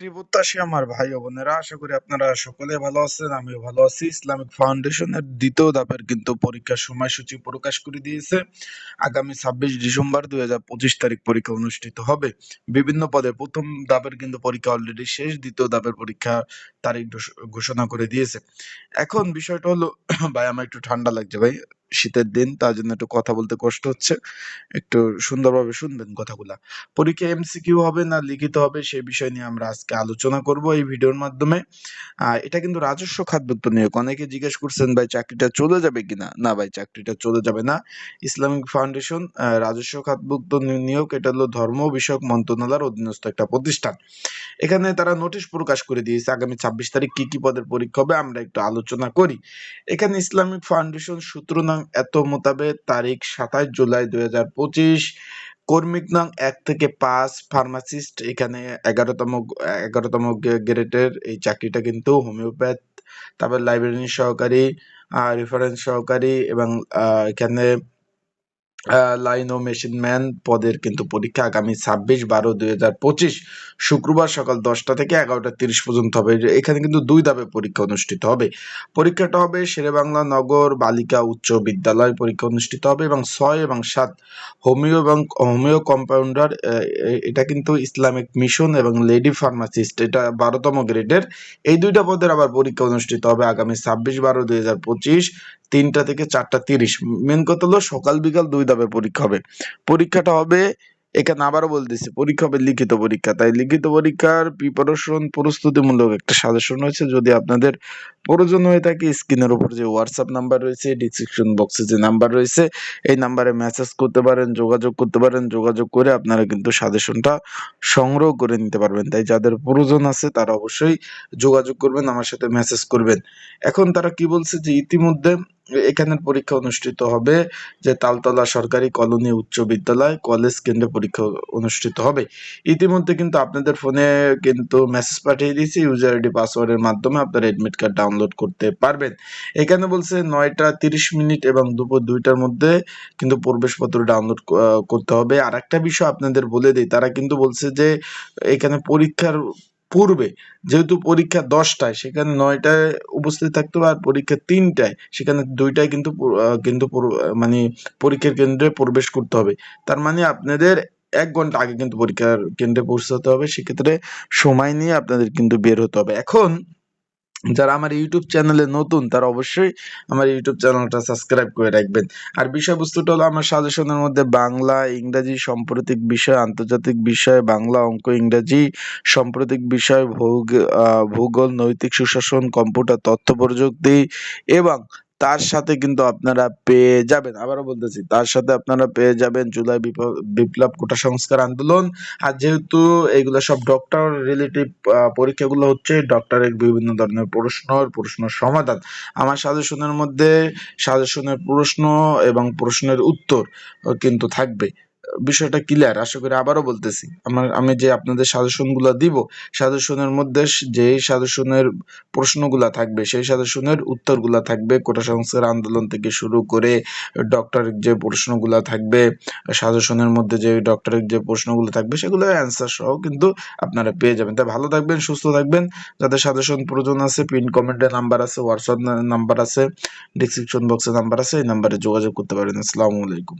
প্রত্যাশী আমার ভাই ও বোনেরা, আশা করি আপনারা সকলে ভালো আছেন। আমিও ভালো আছি। ইসলামিক ফাউন্ডেশনের দ্বিতীয় ধাপের কিন্তু পরীক্ষার সময়সূচি প্রকাশ করে দিয়েছে। আগামী 26 ডিসেম্বর 2025 তারিখ পরীক্ষা অনুষ্ঠিত হবে। বিভিন্ন পদে প্রথম ধাপের কিন্তু পরীক্ষা অলরেডি শেষ, দ্বিতীয় ধাপের পরীক্ষা তারিখ ঘোষণা করে দিয়েছে। এখন বিষয়টা হলো ভাই, আমার একটু ঠান্ডা লাগছে ভাই, শীতের দিন, তার জন্য একটু কথা বলতে কষ্ট হচ্ছে। একটু সুন্দরভাবে শুনবেন কথাগুলা। পরীক্ষা এমসিকিউ হবে না লিখিত হবে, সেই বিষয় নিয়ে আমরা আজকে আলোচনা করব এই ভিডিওর মাধ্যমে। এটা কিন্তু রাজস্ব খাতভুক্ত নিয়োগ। অনেকে জিজ্ঞেস করছেন ভাই চাকরিটা চলে যাবে কিনা। না ভাই, চাকরিটা চলে যাবে না। ইসলামিক ফাউন্ডেশন রাজস্ব খাতভুক্ত নিয়োগ, এটা হলো ধর্ম বিষয়ক মন্ত্রণালয়ের অধীনস্থ একটা প্রতিষ্ঠান। এখানে তারা নোটিশ প্রকাশ করে দিয়েছে আগামী 26 তারিখ কি কি পদের পরীক্ষা হবে, আমরা একটু আলোচনা করি। এখানে ইসলামিক ফাউন্ডেশন সূত্র নং এত মোতাবেক তারিখ 27 জুলাই 2025, কর্মিক নং 1 থেকে 5 ফার্মাসিস্ট, এখানে 11তম গ্রেডের এই চাকরিটা কিন্তু হোমিওপ্যাথ, তারপর লাইব্রেরিয়ান সহকারী, রেফারেন্স সহকারী এবং এখানে লাইন ও মেশিন ম্যান পদের কিন্তু পরীক্ষা আগামী 26/12/2025 শুক্রবার সকাল 10টা থেকে 11টা 30 পর্যন্ত হবে। এখানে কিন্তু 2 ধাপে পরীক্ষা অনুষ্ঠিত হবে। পরীক্ষাটা হবে শেরেবাংলা নগর বালিকা উচ্চ বিদ্যালয় পরীক্ষা অনুষ্ঠিত হবে, এবং 6 এবং 7 হোমিও কম্পাউন্ডার, এটা কিন্তু ইসলামিক মিশন, এবং লেডি ফার্মাসিস্ট, এটা 12তম গ্রেডের। এই দুইটা পদের আবার পরীক্ষা অনুষ্ঠিত হবে আগামী 26/12/2025 3টা থেকে 4টা 30। মেন কথা হলো সকাল বিকাল 2 ধাপে পরীক্ষা হবে। পরীক্ষাটা হবে, এখানে আবারও বলতেছি, পরীক্ষা হবে লিখিত পরীক্ষা। তাই লিখিত পরীক্ষার প্রিপারেশন প্রস্তুতিমূলক একটা সাজেশন রয়েছে। যদি আপনাদের প্রয়োজন হয়ে থাকে, স্ক্রিনের উপর যে হোয়াটসঅ্যাপ নাম্বার রয়েছে, ডিসক্রিপশন বক্সে যে নাম্বার রয়েছে, এই নাম্বারে মেসেজ করতে পারেন, যোগাযোগ করতে পারেন। যোগাযোগ করে আপনারা কিন্তু সাজেশনটা সংগ্রহ করে নিতে পারবেন। তাই যাদের প্রয়োজন আছে তারা অবশ্যই যোগাযোগ করবেন, আমার সাথে মেসেজ করবেন। এখন তারা কি বলছে যে ইতিমধ্যে এখানের পরীক্ষা অনুষ্ঠিত হবে যে তালতলা সরকারি কলোনি উচ্চ বিদ্যালয় কলেজ কেন্দ্রে পরীক্ষা অনুষ্ঠিত হবে। ইতিমধ্যে কিন্তু আপনাদের ফোনে কিন্তু মেসেজ পাঠিয়ে দিয়েছি, ইউজার আইডি পাসওয়ার্ডের মাধ্যমে আপনারা এডমিট কার্ড ডাউনলোড করতে পারবেন। এখানে বলছে 9টা 30 এবং দুপুর 2টার মধ্যে কিন্তু প্রবেশপত্র ডাউনলোড করতে হবে। আর একটা বিষয় আপনাদের বলে দিই, তারা কিন্তু বলছে যে এখানে পরীক্ষার পূর্বে, যেহেতু পরীক্ষা 10টায়, সেখানে 9টায় উপস্থিত থাকতে হবে, আর পরীক্ষা 3টায়, সেখানে 2টায় কিন্তু মানে পরীক্ষার কেন্দ্রে প্রবেশ করতে হবে। তার মানে আপনাদের 1 ঘন্টা আগে কিন্তু পরীক্ষার কেন্দ্রে পৌঁছাতে হবে। সেক্ষেত্রে সময় নিয়ে আপনাদের কিন্তু বের হতে হবে। এখন যারা আমার ইউটিউব চ্যানেলে নতুন, তারা অবশ্যই আমার ইউটিউব চ্যানেলটা সাবস্ক্রাইব করে রাখবেন। আর বিষয়বস্তুটা হলো আমার সাজেশনের মধ্যে বাংলা, ইংরাজি, সাম্প্রতিক বিষয়, আন্তর্জাতিক বিষয়, বাংলা, অঙ্ক, ইংরাজি, সাম্প্রতিক বিষয়, ভূগোল, নৈতিক সুশাসন, কম্পিউটার, তথ্য প্রযুক্তি, এবং তার সাথে কিন্তু আপনারা পেয়ে যাবেন, আবারও বলতেছি, তার সাথে আপনারা পেয়ে যাবেন জুলাই বিপ্লব কোটা সংস্কার আন্দোলন। আর যেহেতু এগুলো সব ডক্টর রিলেটিভ পরীক্ষাগুলো হচ্ছে, ডক্টরের বিভিন্ন ধরনের প্রশ্ন সমাধান আমার সাজেশনের মধ্যে, সাজেশনের প্রশ্ন এবং প্রশ্নের উত্তর কিন্তু থাকবে। বিষয়টা ক্লিয়ার আশা করি। আবারও বলতেছি, আমি যে আপনাদের সাজেশনগুলো দিব, সাজেশনের মধ্যে যে সাজেশনের প্রশ্নগুলা থাকবে, সেই সাজেশনের উত্তরগুলা থাকবে। কোটা সংস্কার আন্দোলন থেকে শুরু করে ডক্টরের যে প্রশ্নগুলা থাকবে, সাজেশনের মধ্যে যে ডক্টরের যে প্রশ্নগুলো থাকবে, সেগুলো অ্যান্সার সহ কিন্তু আপনারা পেয়ে যাবেন। তাই ভালো থাকবেন, সুস্থ থাকবেন। যাদের সাজেশন প্রয়োজন আছে, পিন কমেন্টে নাম্বার আছে, হোয়াটসঅ্যাপ নাম্বার আছে, ডিসক্রিপশন বক্সে নাম্বার আছে, এই নাম্বারে যোগাযোগ করতে পারেন। আসসালামু আলাইকুম।